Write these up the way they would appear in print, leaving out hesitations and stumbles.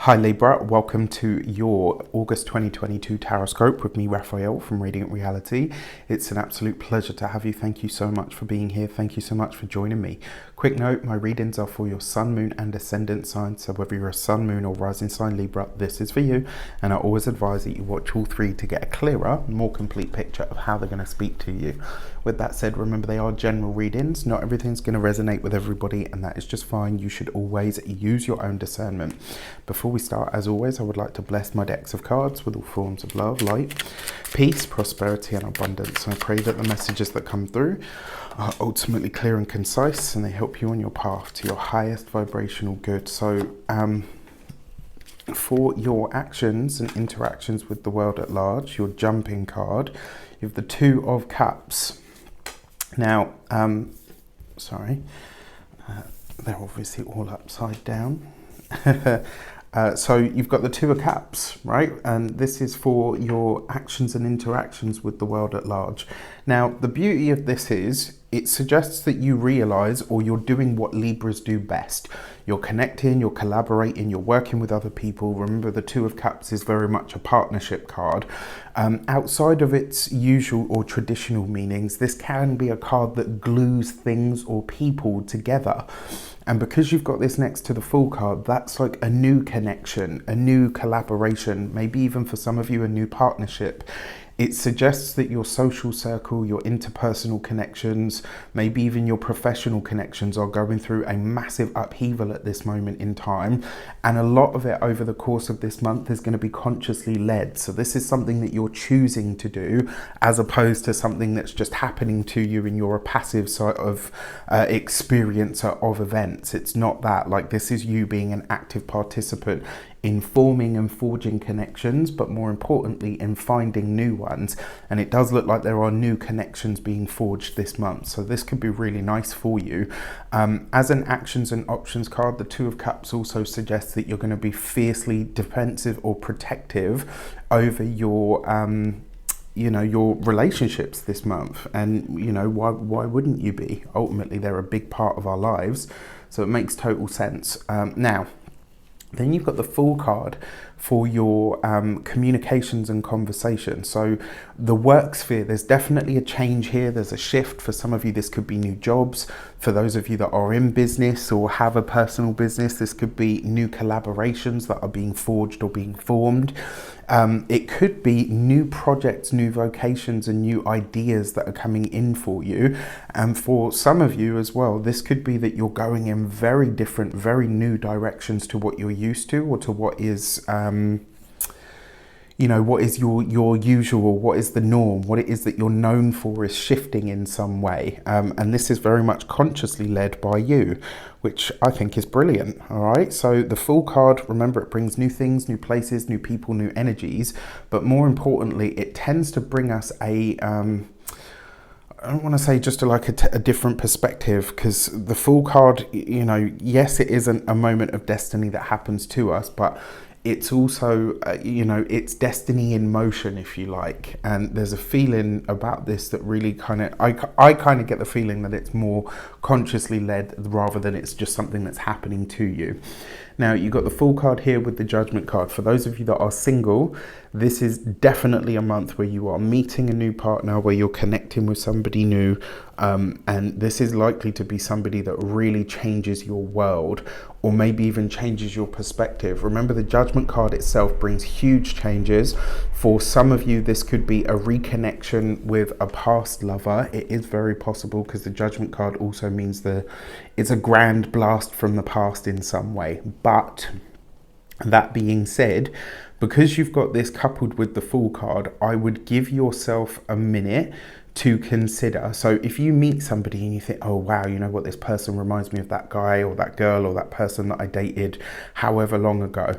Hi Libra, welcome to your August 2022 Taroscope with me, Raphael from Reydiant Reality. It's an absolute pleasure to have you. Thank you so much for being here. Thank you so much for joining me. Quick note, my readings are for your sun, moon and ascendant sign. So whether you're a sun, moon or rising sign Libra, this is for you. And I always advise that you watch all three to get a clearer, more complete picture of how they're going to speak to you. With that said, remember they are general readings. Not everything's going to resonate with everybody, and that is just fine. You should always use your own discernment. Before we start, as always, I would like to bless my decks of cards with all forms of love, light, peace, prosperity and abundance. I pray that the messages that come through are ultimately clear and concise, and they help you on your path to your highest vibrational good. So for your actions and interactions with the world at large, your jumping card, you have the Two of Cups. Now, they're obviously all upside down. So you've got the Two of Cups, right? And this is for your actions and interactions with the world at large. Now, the beauty of this is it suggests that you realize, or you're doing what Libras do best. You're connecting, you're collaborating, you're working with other people. Remember, the Two of Cups is very much a partnership card. Outside of its usual or traditional meanings, this can be a card that glues things or people together. And because you've got this next to the Fool card, that's like a new connection, a new collaboration, maybe even for some of you, a new partnership. It suggests that your social circle, your interpersonal connections, maybe even your professional connections are going through a massive upheaval at this moment in time. And a lot of it over the course of this month is going to be consciously led. So this is something that you're choosing to do, as opposed to something that's just happening to you and you're a passive sort of experiencer of events. It's not that. Like, this is you being an active participant in forming and forging connections, but more importantly in finding new ones. And it does look like there are new connections being forged this month, so this could be really nice for you. As an actions and options card, the Two of Cups also suggests that you're going to be fiercely defensive or protective over your your relationships this month. And why wouldn't you be? Ultimately, they're a big part of our lives, so it makes total sense. Now then you've got the Fool card for your communications and conversation. So the work sphere, there's definitely a change here. There's a shift. For some of you, this could be new jobs. For those of you that are in business or have a personal business, this could be new collaborations that are being forged or being formed. It could be new projects, new vocations and new ideas that are coming in for you. And for some of you as well, this could be that you're going in very different, very new directions to what you're used to, or to what is what is your usual, what is the norm, what it is that you're known for is shifting in some way. And this is very much consciously led by you, which I think is brilliant. All right. So the Fool card, remember, it brings new things, new places, new people, new energies. But more importantly, it tends to bring us I don't want to say just a different perspective, because the Fool card, yes, it isn't a moment of destiny that happens to us, but it's also, it's destiny in motion, if you like. And there's a feeling about this that really I kind of get the feeling that it's more consciously led rather than it's just something that's happening to you. Now, you've got the Fool card here with the Judgment card. For those of you that are single, this is definitely a month where you are meeting a new partner, where you're connecting with somebody new. And this is likely to be somebody that really changes your world, or maybe even changes your perspective. Remember, the Judgment card itself brings huge changes. For some of you, this could be a reconnection with a past lover. It is very possible, because the Judgment card also means it's a grand blast from the past in some way. But that being said, because you've got this coupled with the Fool card, I would give yourself a minute to consider. So if you meet somebody and you think, oh wow, you know what, this person reminds me of that guy or that girl or that person that I dated however long ago,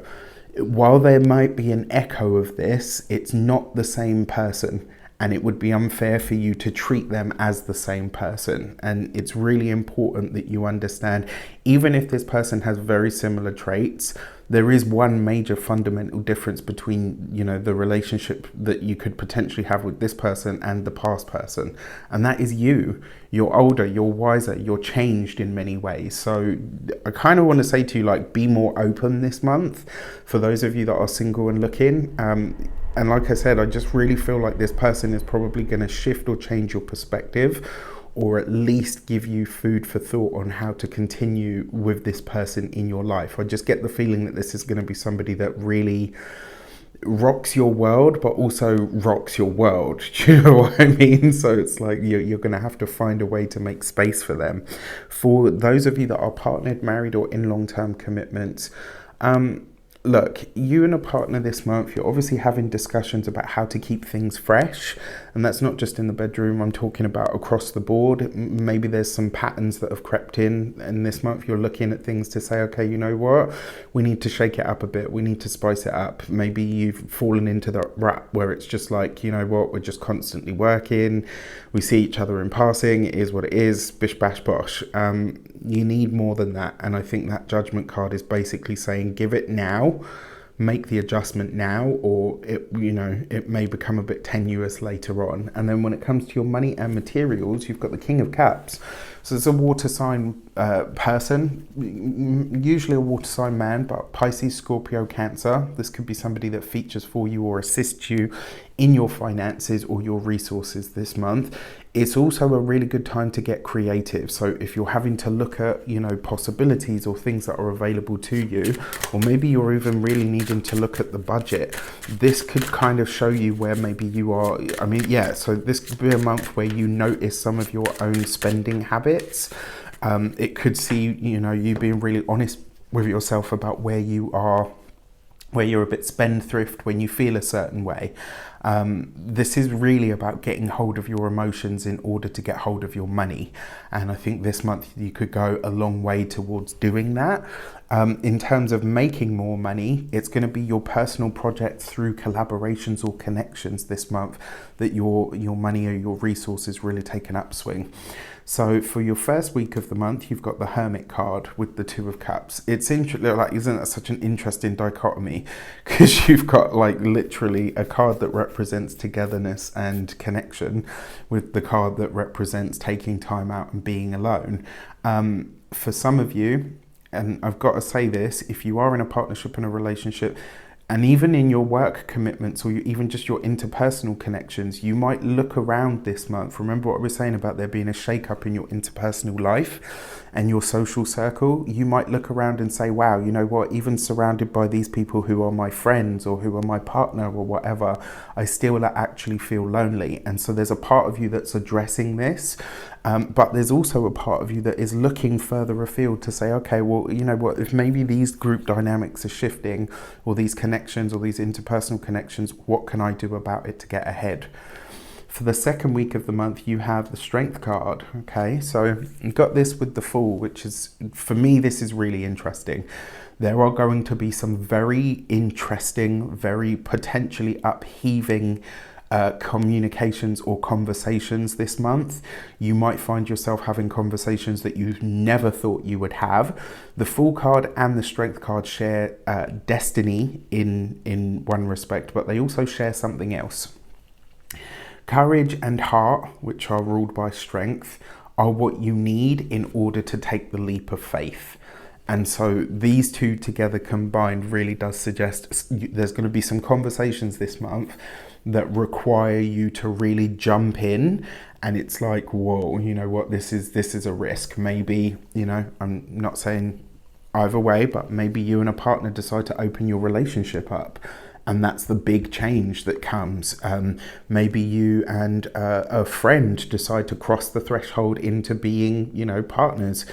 while there might be an echo of this, it's not the same person. And it would be unfair for you to treat them as the same person. And it's really important that you understand, even if this person has very similar traits, there is one major fundamental difference between, you know, the relationship that you could potentially have with this person and the past person, and that is you. You're older, you're wiser, you're changed in many ways. So I kind of want to say to you, like, be more open this month for those of you that are single and looking. And like I said, I just really feel like this person is probably going to shift or change your perspective, or at least give you food for thought on how to continue with this person in your life. I just get the feeling that this is going to be somebody that really rocks your world, but also rocks your world. Do you know what I mean? So it's like you're going to have to find a way to make space for them. For those of you that are partnered, married, or in long-term commitments, look, you and a partner this month, you're obviously having discussions about how to keep things fresh. And that's not just in the bedroom, I'm talking about across the board. Maybe there's some patterns that have crept in, and this month you're looking at things to say, okay, you know what? We need to shake it up a bit. We need to spice it up. Maybe you've fallen into the rut where it's just like, you know what? We're just constantly working. We see each other in passing. It is what it is. Bish, bash, bosh. You need more than that. And I think that judgment card is basically saying, give it now, make the adjustment now, or it may become a bit tenuous later on. And then when it comes to your money and materials, you've got the King of Cups. So it's a water sign person, usually a water sign man, but Pisces, Scorpio, Cancer. This could be somebody that features for you or assists you in your finances or your resources this month. It's also a really good time to get creative. So if you're having to look at, you know, possibilities or things that are available to you, or maybe you're even really needing to look at the budget, this could kind of show you where maybe you are. I mean, yeah, so this could be a month where you notice some of your own spending habits. It could see, you know, you being really honest with yourself about where you are, where you're a bit spendthrift when you feel a certain way. This is really about getting hold of your emotions in order to get hold of your money. And I think this month you could go a long way towards doing that. In terms of making more money, it's going to be your personal projects through collaborations or connections this month that your money or your resources really take an upswing. So for your first week of the month, you've got the Hermit card with the Two of Cups. It's interesting, like, isn't that such an interesting dichotomy? Because you've got like literally a card that represents togetherness and connection with the card that represents taking time out and being alone. For some of you, and I've got to say this, if you are in a partnership and a relationship, and even in your work commitments or even just your interpersonal connections, you might look around this month. Remember what I was saying about there being a shake-up in your interpersonal life and your social circle. You might look around and say, wow, you know what, even surrounded by these people who are my friends or who are my partner or whatever, I still actually feel lonely. And so there's a part of you that's addressing this. But there's also a part of you that is looking further afield to say, okay, well, you know what, if maybe these group dynamics are shifting, or these connections or these interpersonal connections, what can I do about it to get ahead? For the second week of the month, you have the Strength card. Okay, so you've got this with the Fool, which is, for me, this is really interesting. There are going to be some very interesting, very potentially upheaving communications or conversations this month. You might find yourself having conversations that you never thought you would have. The Fool card and the Strength card share destiny in one respect, but they also share something else. Courage and heart, which are ruled by strength, are what you need in order to take the leap of faith. And so these two together combined really does suggest there's going to be some conversations this month that require you to really jump in. And it's like, whoa, you know what, this is a risk. Maybe, you know, I'm not saying either way, but maybe you and a partner decide to open your relationship up. And that's the big change that comes. Maybe you and a friend decide to cross the threshold into being, you know, partners.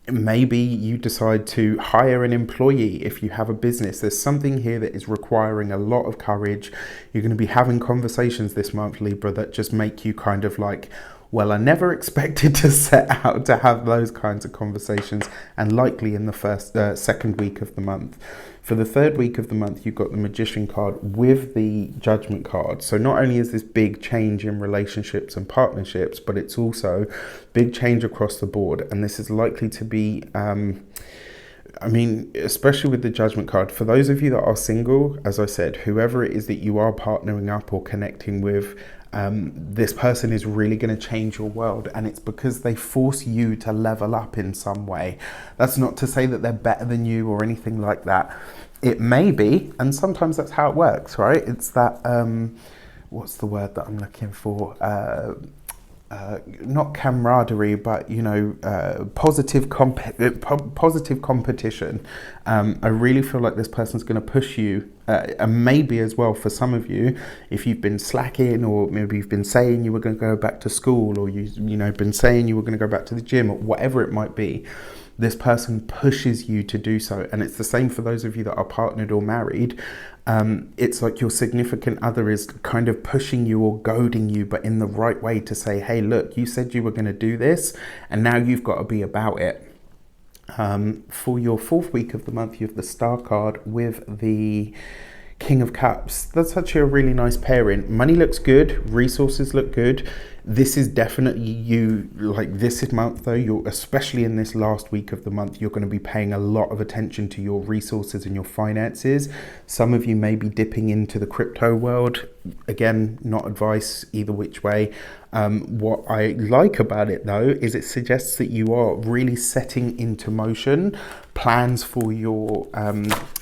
Maybe you decide to hire an employee if you have a business. There's something here that is requiring a lot of courage. You're going to be having conversations this month, Libra, that just make you kind of like, well, I never expected to set out to have those kinds of conversations, and likely in the second week of the month. For the third week of the month, you've got the Magician card with the Judgment card. So not only is this big change in relationships and partnerships, but it's also big change across the board. And this is likely to be I mean, especially with the Judgment card, for those of you that are single, as I said, whoever it is that you are partnering up or connecting with, this person is really going to change your world, and it's because they force you to level up in some way. That's not to say that they're better than you or anything like that. It may be, and sometimes that's how it works, right? It's that, what's the word that I'm looking for? Not camaraderie, but positive competition. I really feel like this person's going to push you, and maybe as well for some of you, if you've been slacking, or maybe you've been saying you were going to go back to school, or you've been saying you were going to go back to the gym, or whatever it might be. This person pushes you to do so, and it's the same for those of you that are partnered or married. It's like your significant other is kind of pushing you or goading you, but in the right way, to say, hey, look, you said you were going to do this, and now you've got to be about it. For your 4th week of the month, you have the Star card with the King of Cups. That's actually a really nice pairing. Money looks good, resources look good. This is definitely you, like this month though, you're, especially in this last week of the month, you're going to be paying a lot of attention to your resources and your finances. Some of you may be dipping into the crypto world. Again, not advice either which way. What I like about it though is it suggests that you are really setting into motion plans for your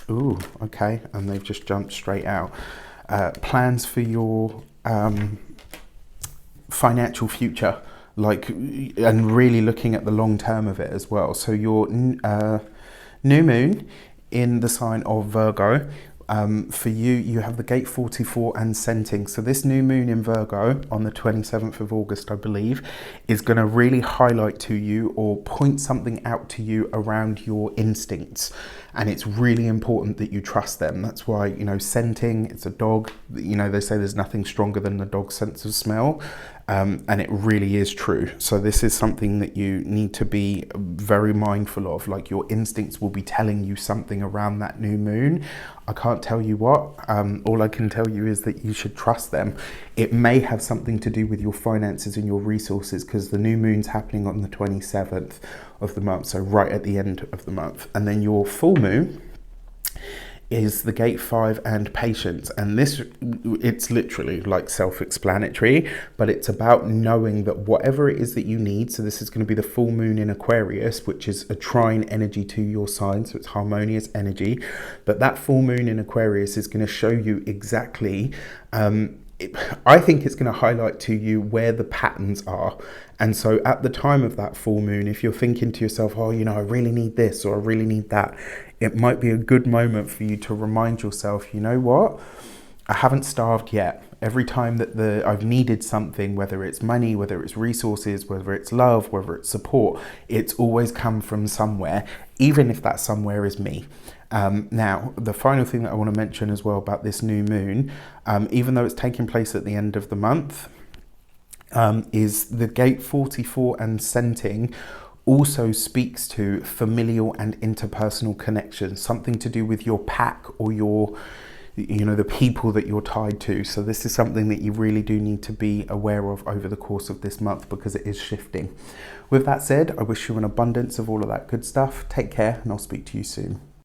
ooh, okay, and they've just jumped straight out. Plans for your financial future, and really looking at the long term of it as well. So your new moon in the sign of Virgo. For you have the gate 44 and scenting. So this new moon in Virgo on the 27th of August, I believe, is going to really highlight to you or point something out to you around your instincts. And it's really important that you trust them. That's why, scenting, it's a dog. They say there's nothing stronger than the dog's sense of smell. And it really is true. So this is something that you need to be very mindful of. Like, your instincts will be telling you something around that new moon. I can't tell you what. All I can tell you is that you should trust them. It may have something to do with your finances and your resources, because the new moon's happening on the 27th of the month, so right at the end of the month. And then your full moon is the gate 5 and patience, and this, it's literally like self-explanatory, but it's about knowing that whatever it is that you need. So this is going to be the full moon in Aquarius, which is a trine energy to your sign, so it's harmonious energy. But that full moon in Aquarius is going to show you exactly, I think it's going to highlight to you where the patterns are. And so at the time of that full moon, if you're thinking to yourself, oh, I really need this, or I really need that, it might be a good moment for you to remind yourself, you know what? I haven't starved yet. Every time that I've needed something, whether it's money, whether it's resources, whether it's love, whether it's support, it's always come from somewhere, even if that somewhere is me. Now, the final thing that I want to mention as well about this new moon, even though it's taking place at the end of the month, is the gate 44 and scenting also speaks to familial and interpersonal connections, something to do with your pack or your, the people that you're tied to. So this is something that you really do need to be aware of over the course of this month, because it is shifting. With that said, I wish you an abundance of all of that good stuff. Take care, and I'll speak to you soon.